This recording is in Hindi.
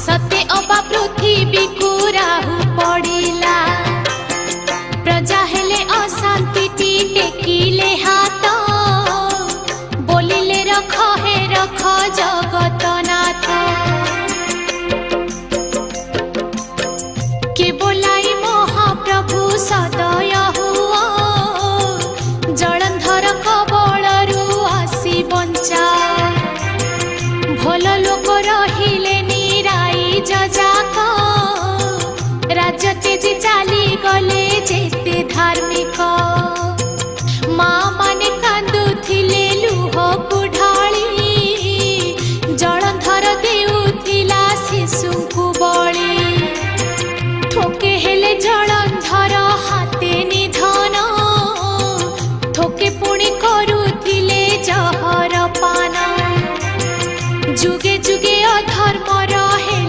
सते अबा पृथ्वी को राहु पड़िला प्रजा हेले अशांति टेकिले हाथ बोलिले रख हे रख जगतनाथ के बोलाई महाप्रभु सदय हुआ जलंधर कबलरू आसी बंचा भल लोक रहिले निराई जजाक राज्य तेजी चाली गले जेते धार्मिक माँ माने कांदुथिले लुह को ढाली जलंधर देउथिला शिशु को बळी ठोके हेले जलंधर हाते निधन ठोके पुणी करुथिले जहर पान जुगे जुगे